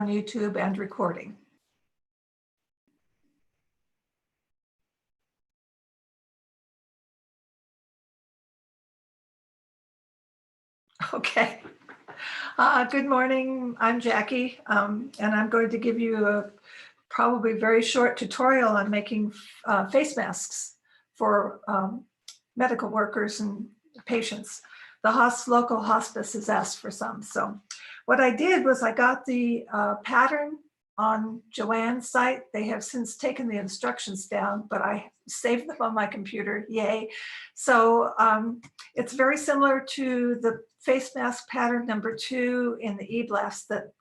on YouTube and recording. Okay. Good morning. I'm Jackie, and I'm going to give you a probably very short tutorial on making face masks for medical workers and patients. The local hospice has asked for some. So what I did was I got the pattern on Joanne's site. They have since taken the instructions down, but I saved them on my computer, yay. So it's very similar to the face mask pattern number 2 in the e-blast that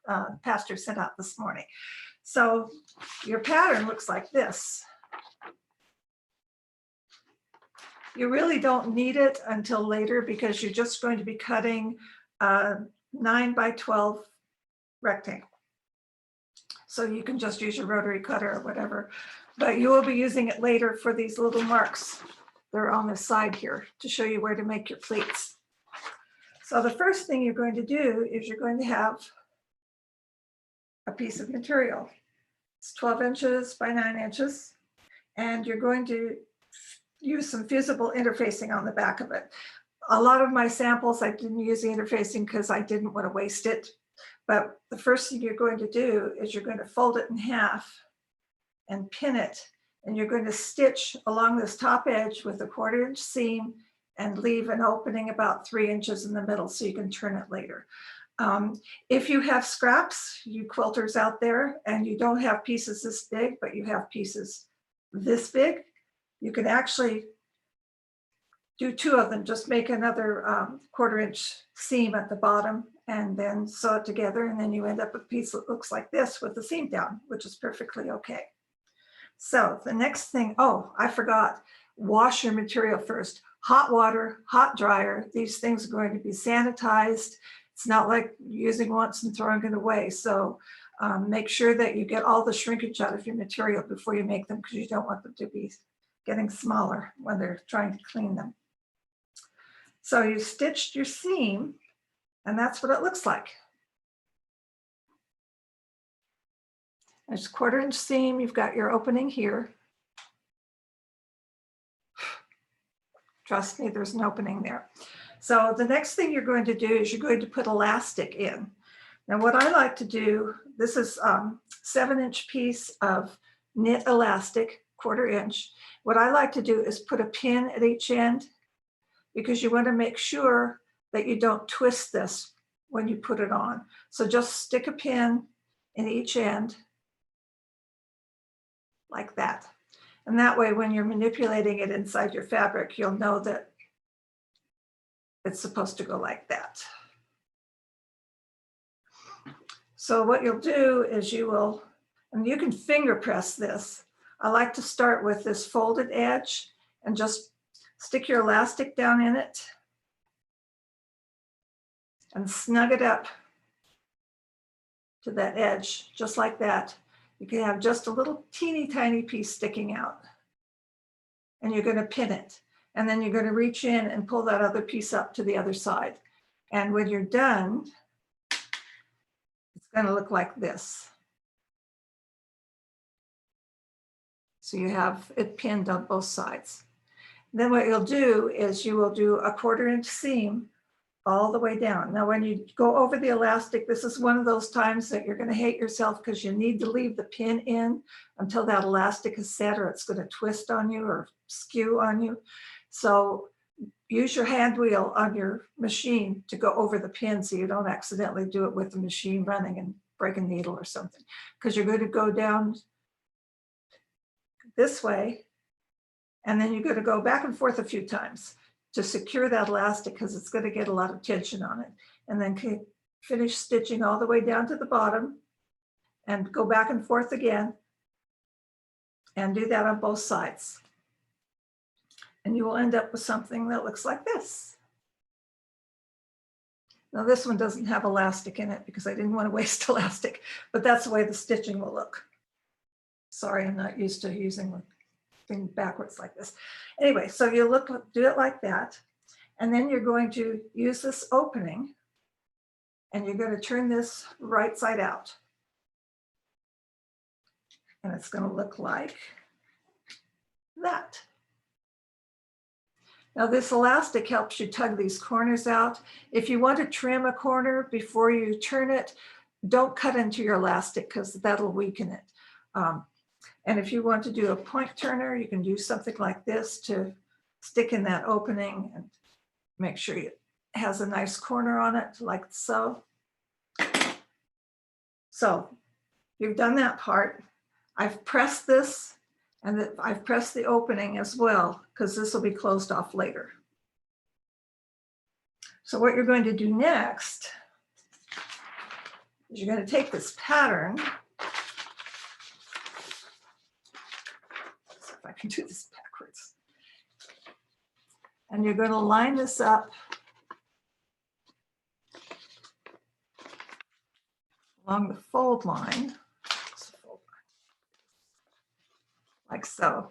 Pastor sent out this morning. So your pattern looks like this. You really don't need it until later because you're just going to be cutting a 9 by 12 rectangle. So you can just use your rotary cutter or whatever, but you will be using it later for these little marks. They're on the side here to show you where to make your pleats. So the first thing you're going to do is you're going to have a piece of material. It's 12 inches by 9 inches, and you're going to use some fusible interfacing on the back of it. A lot of my samples, I didn't use the interfacing because I didn't want to waste it. But the first thing you're going to do is you're going to fold it in half and pin it. And you're going to stitch along this top edge with a 1/4 inch seam and leave an opening about 3 inches in the middle so you can turn it later. If you have scraps, you quilters out there, and you don't have pieces this big, but you have pieces this big, you can actually do 2 of them. Just make another 1/4 inch seam at the bottom and then sew it together. And then you end up with a piece that looks like this with the seam down, which is perfectly okay. So the next thing, oh, I forgot, wash your material first. Hot water, hot dryer. These things are going to be sanitized. It's not like using once and throwing it away. So make sure that you get all the shrinkage out of your material before you make them, because you don't want them to be getting smaller when they're trying to clean them. So you stitched your seam, and that's what it looks like. There's a 1/4 inch seam. You've got your opening here. Trust me, there's an opening there. So the next thing you're going to do is you're going to put elastic in. Now what I like to do, this is 7 inch piece of knit elastic, 1/4 inch. What I like to do is put a pin at each end, because you want to make sure that you don't twist this when you put it on. So just stick a pin in each end like that. And that way, when you're manipulating it inside your fabric, you'll know that it's supposed to go like that. So what you'll do is you will, and you can finger press this. I like to start with this folded edge and just stick your elastic down in it and snug it up to that edge, just like that. You can have just a little teeny tiny piece sticking out, and you're going to pin it. And then you're going to reach in and pull that other piece up to the other side. And when you're done, it's going to look like this. So you have it pinned on both sides. Then what you'll do is you will do a 1/4 inch seam all the way down. Now, when you go over the elastic, this is one of those times that you're going to hate yourself, because you need to leave the pin in until that elastic is set, or it's going to twist on you or skew on you. So use your hand wheel on your machine to go over the pin so you don't accidentally do it with the machine running and break a needle or something, because you're going to go down this way, and then you're going to go back and forth a few times to secure that elastic, because it's going to get a lot of tension on it. And then finish stitching all the way down to the bottom and go back and forth again, and do that on both sides. And you will end up with something that looks like this. Now this one doesn't have elastic in it because I didn't want to waste elastic, but that's the way the stitching will look. Sorry, I'm not used to using thing backwards like this. Anyway, so you do it like that, and then you're going to use this opening, and you're going to turn this right side out. And it's going to look like that. Now this elastic helps you tug these corners out. If you want to trim a corner before you turn it, don't cut into your elastic because that'll weaken it. And if you want to do a point turner, you can do something like this to stick in that opening and make sure it has a nice corner on it, like so. So you've done that part. I've pressed this, and I've pressed the opening as well, because this will be closed off later. So what you're going to do next is you're going to take this pattern. Let's see if I can do this backwards. And you're going to line this up along the fold line, like so.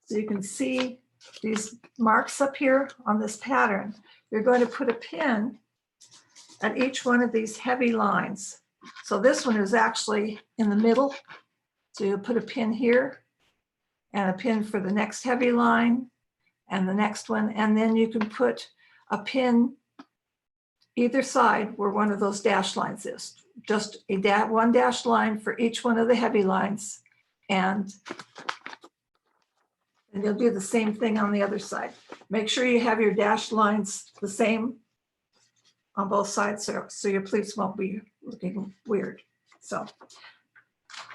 So you can see these marks up here on this pattern. You're going to put a pin at each one of these heavy lines. So this one is actually in the middle. So you'll put a pin here and a pin for the next heavy line and the next one. And then you can put a pin either side where one of those dash lines is. Just one dash line for each one of the heavy lines. And you'll do the same thing on the other side. Make sure you have your dashed lines the same on both sides so your pleats won't be looking weird. So,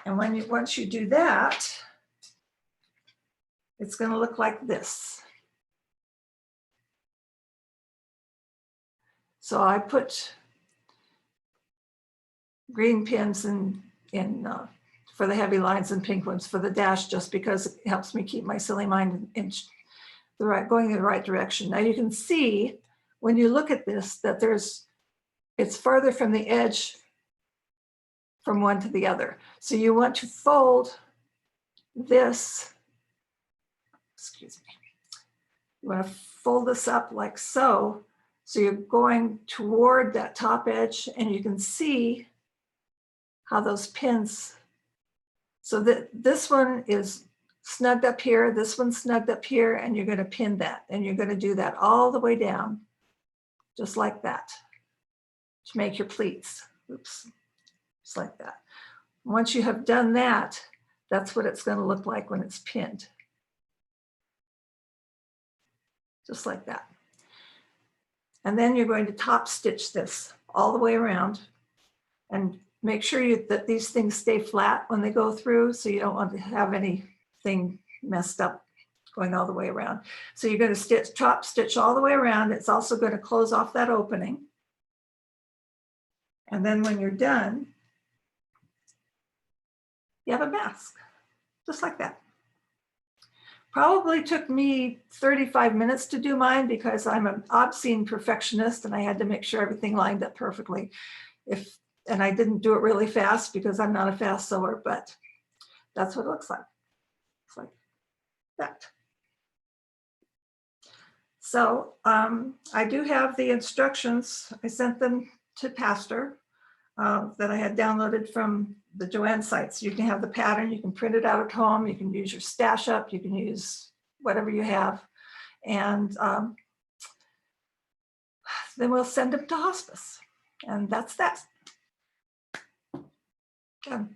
and once you do that, it's going to look like this. So I put green pins in for the heavy lines and pink ones for the dash, just because it helps me keep my silly mind going in the right direction. Now you can see when you look at this that it's farther from the edge from one to the other. So you want to fold this, excuse me, you want to fold this up like so. So you're going toward that top edge, and you can see how those pins, so that this one is snugged up here, this one's snugged up here, and you're going to pin that. And you're going to do that all the way down, just like that, to make your pleats. Oops, just like that. Once you have done that, that's what it's going to look like when it's pinned. Just like that. And then you're going to top stitch this all the way around, and make sure that these things stay flat when they go through, so you don't want to have anything messed up going all the way around. So you're going to top stitch all the way around. It's also going to close off that opening. And then when you're done, you have a mask, just like that. Probably took me 35 minutes to do mine because I'm an obscene perfectionist and I had to make sure everything lined up perfectly. And I didn't do it really fast because I'm not a fast sewer, but that's what it looks like. It's like that. So I do have the instructions. I sent them to Pastor that I had downloaded from the Joanne sites. You can have the pattern, you can print it out at home, you can use your stash up, you can use whatever you have. And then we'll send them to hospice. And that's that. Done.